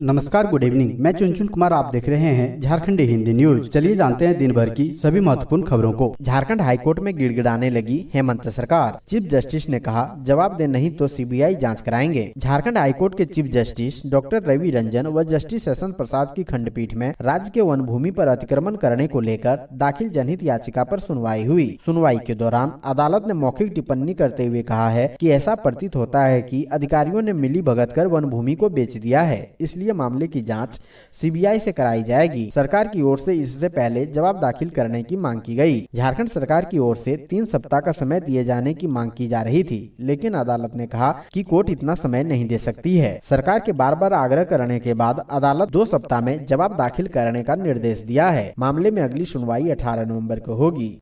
नमस्कार, good evening. मैं चुनचुन कुमार, आप देख रहे हैं झारखंडी हिंदी न्यूज। चलिए जानते हैं दिन भर की सभी महत्वपूर्ण खबरों को। झारखंड हाईकोर्ट में गिड़गिड़ाने लगी हेमंत सरकार। चीफ जस्टिस ने कहा, जवाब दे नहीं तो सीबीआई जांच कराएंगे। झारखंड हाईकोर्ट के chief justice doctor Ravi Ranjan व जस्टिस शशन प्रसाद की खंडपीठ में राज्य के वन भूमि पर अतिक्रमण करने को लेकर दाखिल जनहित याचिका पर सुनवाई हुई। सुनवाई के दौरान अदालत ने मौखिक टिप्पणी करते हुए कहा है कि ऐसा प्रतीत होता है कि अधिकारियों ने मिली भगत कर वन भूमि को बेच दिया है, इसलिए मामले की जांच सीबीआई से कराई जाएगी। सरकार की ओर से इससे पहले जवाब दाखिल करने की मांग की गई। झारखंड सरकार की ओर से 3 सप्ताह का समय दिए जाने की मांग की जा रही थी, लेकिन अदालत ने कहा कि कोर्ट इतना समय नहीं दे सकती है। सरकार के बार बार आग्रह करने के बाद अदालत 2 सप्ताह में जवाब दाखिल करने का निर्देश दिया है। मामले में अगली सुनवाई 18 नवंबर को होगी।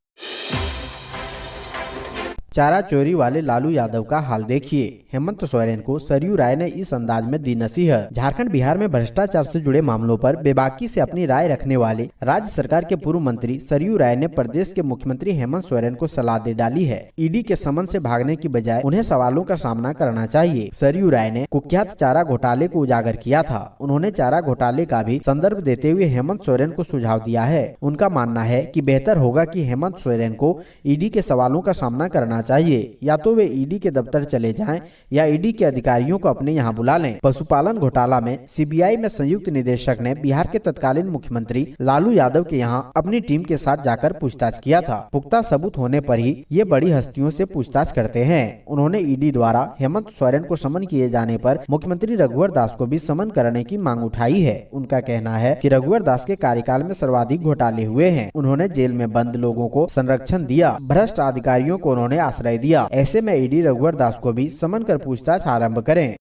चारा चोरी वाले लालू यादव का हाल देखिए। हेमंत सोरेन को सरयू राय ने इस अंदाज में दी नसीहत। झारखंड बिहार में भ्रष्टाचार से जुड़े मामलों पर बेबाकी से अपनी राय रखने वाले राज्य सरकार के पूर्व मंत्री सरयू राय ने प्रदेश के मुख्यमंत्री हेमंत सोरेन को सलाह दे डाली है। ईडी के समन से भागने की बजाय उन्हें सवालों का सामना करना चाहिए। सरयू राय ने कुख्यात चारा घोटाले को उजागर किया था। उन्होंने चारा घोटाले का भी संदर्भ देते हुए हेमंत सोरेन को सुझाव दिया है। उनका मानना है कि बेहतर होगा कि हेमंत सोरेन को ईडी के सवालों का सामना करना चाहिए। या तो वे ईडी के दफ्तर चले जाएं या ईडी के अधिकारियों को अपने यहां बुला लें। पशुपालन घोटाला में सीबीआई में संयुक्त निदेशक ने बिहार के तत्कालीन मुख्यमंत्री लालू यादव के यहां अपनी टीम के साथ जाकर पूछताछ किया था। पुख्ता सबूत होने पर ही ये बड़ी हस्तियों से पूछताछ करते हैं। उन्होंने ईडी द्वारा हेमंत सोरेन को समन किए जाने पर मुख्यमंत्री रघुवर दास को भी समन करने की मांग उठाई है। उनका कहना है कि रघुवर दास के कार्यकाल में सर्वाधिक घोटाले हुए हैं। उन्होंने जेल में बंद लोगों को संरक्षण दिया, भ्रष्ट अधिकारियों को उन्होंने आश्रय दिया। ऐसे में ईडी रघुवर दास को भी समन कर पूछताछ आरंभ करें।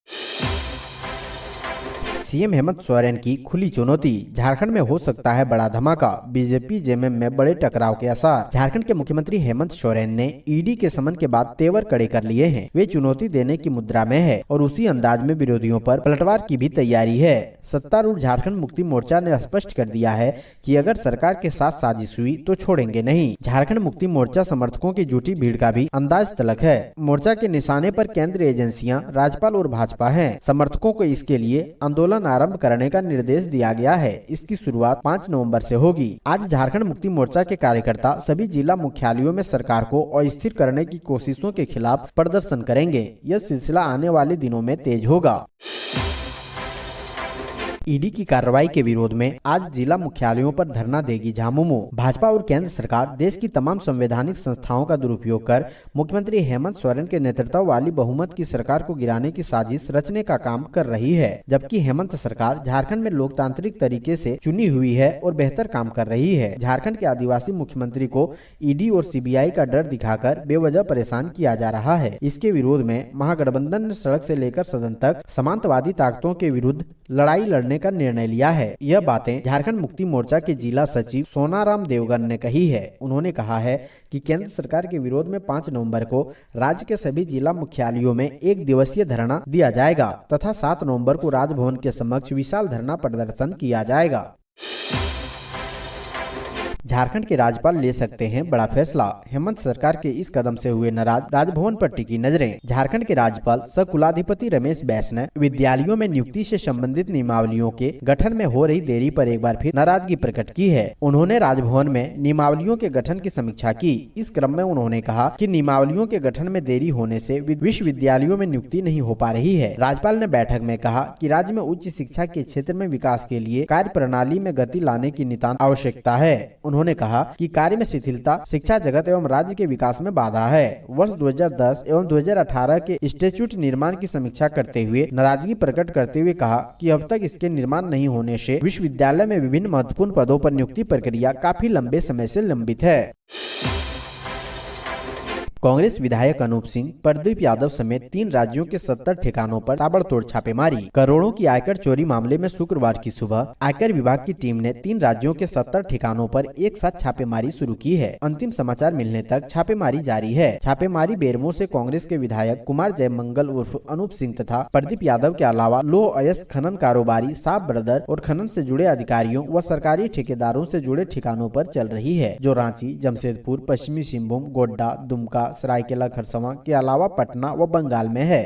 सीएम हेमंत सोरेन की खुली चुनौती। झारखंड में हो सकता है बड़ा धमाका, बीजेपी जेएमएम में बड़े टकराव के आसार। झारखंड के मुख्यमंत्री हेमंत सोरेन ने ईडी के समन के बाद तेवर कड़े कर लिए हैं। वे चुनौती देने की मुद्रा में है और उसी अंदाज में विरोधियों पर पलटवार की भी तैयारी है। सत्तारूढ़ झारखंड मुक्ति मोर्चा ने स्पष्ट कर दिया है कि अगर सरकार के साथ साजिश हुई तो छोड़ेंगे नहीं। झारखंड मुक्ति मोर्चा समर्थकों की जुटी भीड़ का भी अंदाज तलक है। मोर्चा के निशाने पर केंद्रीय एजेंसियां, राज्यपाल और भाजपा हैं। समर्थकों को इसके लिए आंदोलन आरंभ करने का निर्देश दिया गया है। इसकी शुरुआत 5 नवंबर से होगी। आज झारखंड मुक्ति मोर्चा के कार्यकर्ता सभी जिला मुख्यालयों में सरकार को अस्थिर करने की कोशिशों के खिलाफ प्रदर्शन करेंगे। यह सिलसिला आने वाले दिनों में तेज होगा। ईडी की कार्रवाई के विरोध में आज जिला मुख्यालयों पर धरना देगी झामुमो। भाजपा और केंद्र सरकार देश की तमाम संवैधानिक संस्थाओं का दुरुपयोग कर मुख्यमंत्री हेमंत सोरेन के नेतृत्व वाली बहुमत की सरकार को गिराने की साजिश रचने का काम कर रही है, जबकि हेमंत सरकार झारखंड में लोकतांत्रिक तरीके से चुनी हुई है और बेहतर काम कर रही है। झारखंड के आदिवासी मुख्यमंत्री को ईडी और सीबीआई का डर दिखाकर बेवजह परेशान किया जा रहा है। इसके विरोध में महागठबंधन ने सड़क से लेकर सदन तक सामंतवादी ताकतों के विरुद्ध लड़ाई लड़ने का निर्णय लिया है। यह बातें झारखंड मुक्ति मोर्चा के जिला सचिव सोनाराम देवगन ने कही है। उन्होंने कहा है कि केंद्र सरकार के विरोध में 5 नवंबर को राज्य के सभी जिला मुख्यालयों में 1 दिवसीय धरना दिया जाएगा तथा 7 नवंबर को राजभवन के समक्ष विशाल धरना प्रदर्शन किया जाएगा। झारखंड के राज्यपाल ले सकते हैं बड़ा फैसला। हेमंत सरकार के इस कदम से हुए नाराज, राजभवन पर टिकी नजरें। झारखंड के राज्यपाल सह कुलाधिपति रमेश बैस ने विद्यालयों में नियुक्ति से संबंधित नियमावलियों के गठन में हो रही देरी पर एक बार फिर नाराजगी प्रकट की है। उन्होंने राजभवन में नियमावलियों के गठन की समीक्षा की। इस क्रम में उन्होंने कहा कि नियमावलियों के गठन में देरी होने से विश्वविद्यालयों में नियुक्ति नहीं हो पा रही है। राज्यपाल ने बैठक में कहा कि राज्य में उच्च शिक्षा के क्षेत्र में विकास के लिए कार्य प्रणाली में गति लाने की नितांत आवश्यकता है। उन्होंने कहा कि कार्य में शिथिलता शिक्षा जगत एवं राज्य के विकास में बाधा है। वर्ष 2010 एवं 2018 के इंस्टीट्यूट निर्माण की समीक्षा करते हुए नाराजगी प्रकट करते हुए कहा कि अब तक इसके निर्माण नहीं होने से विश्वविद्यालय में विभिन्न महत्वपूर्ण पदों पर नियुक्ति प्रक्रिया काफी लंबे समय से लंबित है। कांग्रेस विधायक अनूप सिंह, प्रदीप यादव समेत 3 राज्यों के 70 ठिकानों पर ताबड़तोड़ छापेमारी। करोड़ों की आयकर चोरी मामले में शुक्रवार की सुबह आयकर विभाग की टीम ने 3 राज्यों के 70 ठिकानों पर एक साथ छापेमारी शुरू की है। अंतिम समाचार मिलने तक छापेमारी जारी है। छापेमारी बेरमो से कांग्रेस के विधायक कुमार जयमंगल उर्फ अनूप सिंह तथा प्रदीप यादव के अलावा लोह अयस्क खनन कारोबारी साफ ब्रदर और खनन से जुड़े अधिकारियों व सरकारी ठेकेदारों से जुड़े ठिकानों पर चल रही है, जो रांची, जमशेदपुर, पश्चिमी सिंहभूम, गोड्डा, दुमका, सरायकेला खरसावां के अलावा पटना व बंगाल में है।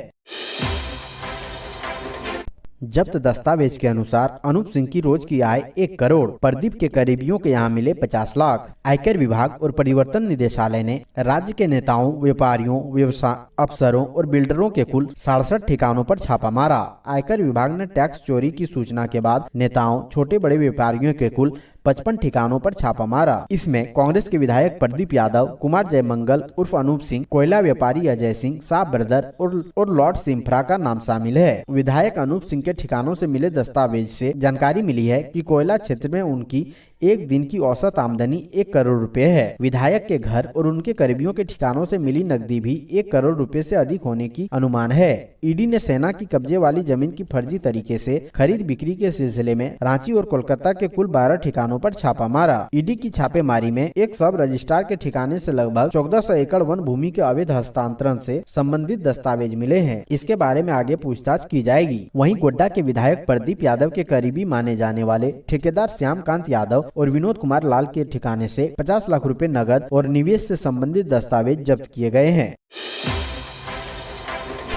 जब्त दस्तावेज के अनुसार अनूप सिंह की रोज की आय 1 करोड़, प्रदीप के करीबियों के यहाँ मिले 50 लाख। आयकर विभाग और परिवर्तन निदेशालय ने राज्य के नेताओं, व्यापारियों, व्यवसाय अफसरों और बिल्डरों के कुल 67 ठिकानों पर छापा मारा। आयकर विभाग ने टैक्स चोरी की सूचना के बाद नेताओं, छोटे बड़े व्यापारियों के कुल 55 ठिकानों पर छापा मारा। इसमें कांग्रेस के विधायक प्रदीप यादव, कुमार जयमंगल उर्फ अनूप सिंह, कोयला व्यापारी अजय सिंह, साहब ब्रदर और लॉर्ड सिम्फ्रा का नाम शामिल है। विधायक अनूप सिंह के ठिकानों से मिले दस्तावेज से जानकारी मिली है कि कोयला क्षेत्र में उनकी एक दिन की औसत आमदनी 1 करोड़ रुपए है। विधायक के घर और उनके करीबियों के ठिकानों से मिली नकदी भी 1 करोड़ रुपए से अधिक होने की अनुमान है। ईडी ने सेना की कब्जे वाली जमीन की फर्जी तरीके से खरीद बिक्री के सिलसिले में रांची और कोलकाता के कुल 12 ठिकानों पर छापा मारा। ईडी की छापेमारी में एक सब रजिस्ट्रार के ठिकाने से लगभग 1400 एकड़ वन भूमि के अवैध हस्तांतरण से संबंधित दस्तावेज मिले हैं। इसके बारे में आगे पूछताछ की जाएगी। वहीं गोड्डा के विधायक प्रदीप यादव के करीबी माने जाने वाले ठेकेदार श्यामकांत यादव और विनोद कुमार लाल के ठिकाने से 50 लाख रुपए नगद और निवेश से संबंधित दस्तावेज जब्त किए गए हैं।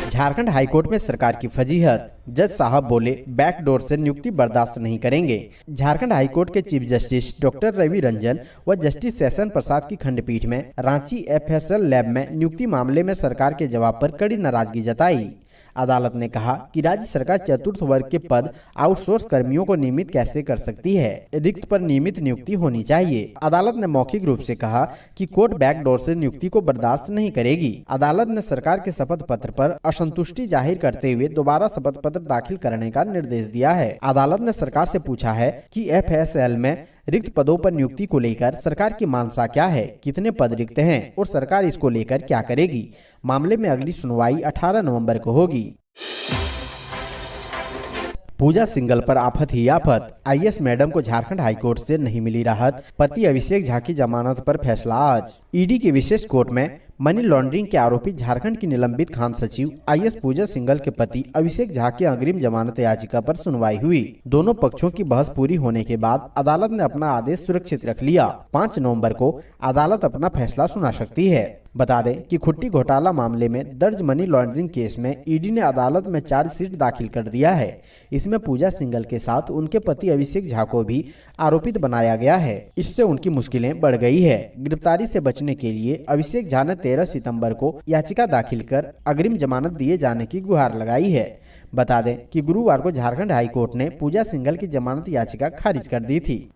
झारखंड हाईकोर्ट में सरकार की फजीहत, जज साहब बोले बैकडोर से नियुक्ति बर्दाश्त नहीं करेंगे। झारखंड हाईकोर्ट के chief justice doctor Ravi Ranjan व जस्टिस सेशन प्रसाद की खंडपीठ में रांची FSL लैब में नियुक्ति मामले में सरकार के जवाब पर कड़ी नाराजगी जताई। अदालत ने कहा कि राज्य सरकार चतुर्थ वर्ग के पद आउटसोर्स कर्मियों को नियमित कैसे कर सकती है, रिक्त पर नियमित नियुक्ति होनी चाहिए। अदालत ने मौखिक रूप से कहा कि कोर्ट बैकडोर से नियुक्ति को बर्दाश्त नहीं करेगी। अदालत ने सरकार के शपथ पत्र पर असंतुष्टि जाहिर करते हुए दोबारा शपथ पत्र दाखिल करने का निर्देश दिया है। अदालत ने सरकार से पूछा है कि FSL में रिक्त पदों पर नियुक्ति को लेकर सरकार की मानसा क्या है, कितने पद रिक्त हैं और सरकार इसको लेकर क्या करेगी। मामले में अगली सुनवाई 18 नवंबर को होगी। पूजा सिंघल पर आफत ही आफत, IAS मैडम को झारखंड हाईकोर्ट से नहीं मिली राहत, पति अभिषेक झा की जमानत पर फैसला आज। ईडी की विशेष कोर्ट में मनी लॉन्ड्रिंग के आरोपी झारखंड की निलंबित खान सचिव IAS पूजा सिंघल के पति अभिषेक झा की अग्रिम जमानत याचिका पर सुनवाई हुई। दोनों पक्षों की बहस पूरी होने के बाद अदालत ने अपना आदेश सुरक्षित रख लिया। 5 नवंबर को अदालत अपना फैसला सुना सकती है। बता दें कि खुट्टी घोटाला मामले में दर्ज मनी लॉन्ड्रिंग केस में ईडी ने अदालत में चार्जशीट दाखिल कर दिया है। इसमें पूजा सिंघल के साथ उनके पति अभिषेक झा को भी आरोपित बनाया गया है। इससे उनकी मुश्किलें बढ़ गई है। गिरफ्तारी से बचने के लिए अभिषेक झा ने 13 सितंबर को याचिका दाखिल कर अग्रिम जमानत दिए जाने की गुहार लगाई है। बता दें कि गुरुवार को झारखंड हाईकोर्ट ने पूजा सिंघल की जमानत याचिका खारिज कर दी थी।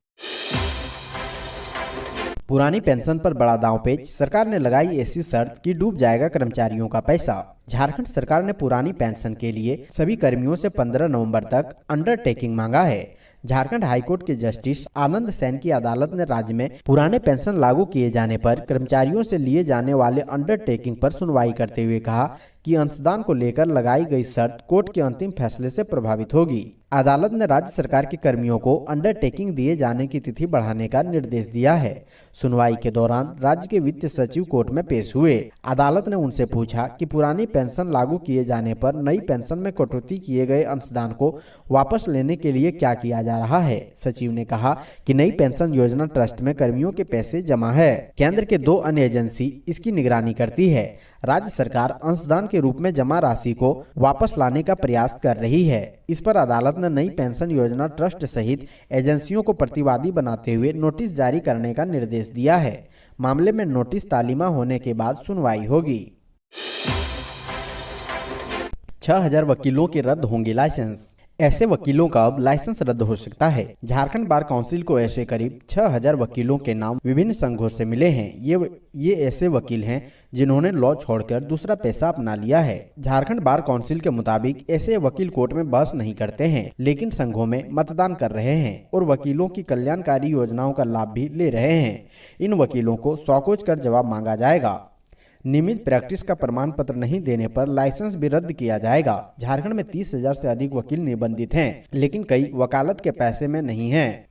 पुरानी पेंशन पर बड़ा दांवपेच, सरकार ने लगाई ऐसी शर्त कि डूब जाएगा कर्मचारियों का पैसा। झारखंड सरकार ने पुरानी पेंशन के लिए सभी कर्मियों से 15 नवंबर तक अंडरटेकिंग मांगा है। झारखंड हाईकोर्ट के जस्टिस आनंद सेन की अदालत ने राज्य में पुराने पेंशन लागू किए जाने पर कर्मचारियों से लिए जाने वाले अंडरटेकिंग पर सुनवाई करते हुए कहा कि अंशदान को लेकर लगाई गई शर्त कोर्ट के अंतिम फैसले से प्रभावित होगी। अदालत ने राज्य सरकार के कर्मियों को अंडरटेकिंग दिए जाने की तिथि बढ़ाने का निर्देश दिया है। सुनवाई के दौरान राज्य के वित्त सचिव कोर्ट में पेश हुए। अदालत ने उनसे पूछा कि पुरानी पेंशन लागू किए जाने पर नई पेंशन में कटौती किए गए अंशदान को वापस लेने के लिए क्या किया जा रहा है। सचिव ने कहा कि नई पेंशन योजना ट्रस्ट में कर्मियों के पैसे जमा है। केंद्र के 2 अन्य एजेंसी इसकी निगरानी करती है। राज्य सरकार अंशदान के रूप में जमा राशि को वापस लाने का प्रयास कर रही है। इस पर अदालत ने नई पेंशन योजना ट्रस्ट सहित एजेंसियों को प्रतिवादी बनाते हुए नोटिस जारी करने का निर्देश दिया है। मामले में नोटिस तालीमा होने के बाद सुनवाई होगी। 6000 वकीलों के रद्द होंगे लाइसेंस। ऐसे वकीलों का अब लाइसेंस रद्द हो सकता है। झारखंड बार काउंसिल को ऐसे करीब 6000 वकीलों के नाम विभिन्न संघों से मिले हैं। ये ऐसे वकील हैं जिन्होंने लॉ छोड़कर दूसरा पेशा अपना लिया है। झारखंड बार काउंसिल के मुताबिक ऐसे वकील कोर्ट में बहस नहीं करते हैं, लेकिन संघों में मतदान कर रहे हैं और वकीलों की कल्याणकारी योजनाओं का लाभ भी ले रहे हैं। इन वकीलों को सौकोच कर जवाब मांगा जाएगा। नियमित प्रैक्टिस का प्रमाण पत्र नहीं देने पर लाइसेंस भी रद्द किया जाएगा। झारखंड में 30,000 से अधिक वकील निबंधित हैं, लेकिन कई वकालत के पैसे में नहीं हैं।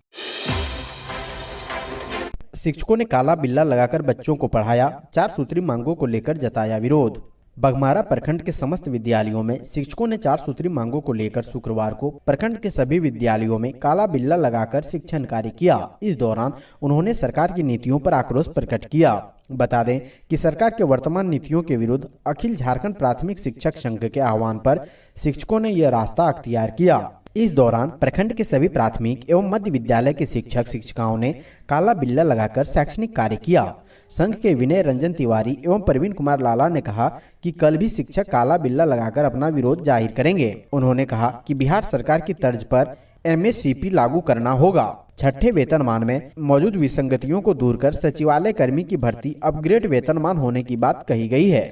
शिक्षकों ने काला बिल्ला लगाकर बच्चों को पढ़ाया, 4 सूत्री मांगों को लेकर जताया विरोध। बघमारा प्रखंड के समस्त विद्यालयों में शिक्षकों ने 4 सूत्री मांगों को लेकर शुक्रवार को प्रखंड के सभी विद्यालयों में काला बिल्ला लगाकर शिक्षण कार्य किया। इस दौरान उन्होंने सरकार की नीतियों पर आक्रोश प्रकट किया। बता दें कि सरकार के वर्तमान नीतियों के विरुद्ध अखिल झारखंड प्राथमिक शिक्षक संघ के आह्वान पर शिक्षकों ने यह रास्ता अख्तियार किया। इस दौरान प्रखंड के सभी प्राथमिक एवं मध्य विद्यालय के शिक्षक शिक्षिकाओं ने काला बिल्ला लगाकर शैक्षणिक कार्य किया। संघ के विनय रंजन तिवारी एवं प्रवीण कुमार लाला ने कहा कि कल भी शिक्षक काला बिल्ला लगाकर अपना विरोध जाहिर करेंगे। उन्होंने कहा कि बिहार सरकार की तर्ज पर MSCP लागू करना होगा। छठे वेतनमान में मौजूद विसंगतियों को दूर कर सचिवालय कर्मी की भर्ती अपग्रेड वेतनमान होने की बात कही गई है।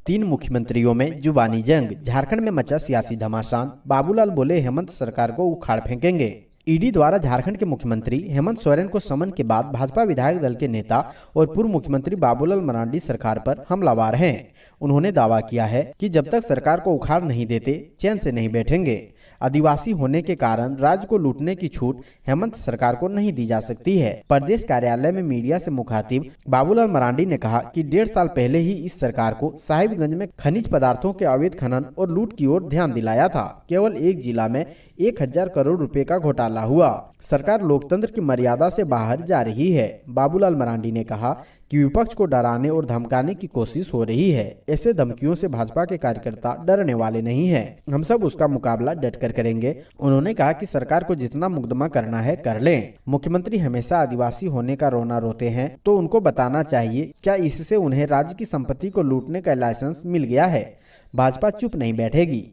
3 मुख्यमंत्रियों में जुबानी जंग, झारखंड में मचा सियासी घमासान, बाबूलाल बोले हेमंत सरकार को उखाड़ फेंकेंगे। ईडी द्वारा झारखंड के मुख्यमंत्री हेमंत सोरेन को समन के बाद भाजपा विधायक दल के नेता और पूर्व मुख्यमंत्री बाबूलाल मरांडी सरकार पर हमलावर हैं। उन्होंने दावा किया है कि जब तक सरकार को उखाड़ नहीं देते चैन से नहीं बैठेंगे। आदिवासी होने के कारण राज्य को लूटने की छूट हेमंत सरकार को नहीं दी जा सकती है। प्रदेश कार्यालय में मीडिया से मुखातिब बाबूलाल मरांडी ने कहा कि 1.5 साल पहले ही इस सरकार को साहिबगंज में खनिज पदार्थों के अवैध खनन और लूट की ओर ध्यान दिलाया था। केवल एक जिला में 1000 करोड़ रुपए का घोटाला हुआ। सरकार लोकतंत्र की मर्यादा से बाहर जा रही है। बाबूलाल मरांडी ने कहा कि विपक्ष को डराने और धमकाने की कोशिश हो रही है। ऐसे धमकियों से भाजपा के कार्यकर्ता डरने वाले नहीं हैं। हम सब उसका मुकाबला डटकर करेंगे। उन्होंने कहा कि सरकार को जितना मुकदमा करना है कर लें। मुख्यमंत्री हमेशा आदिवासी होने का रोना रोते हैं तो उनको बताना चाहिए क्या इससे उन्हें राज्य की संपत्ति को लूटने का लाइसेंस मिल गया है। भाजपा चुप नहीं बैठेगी।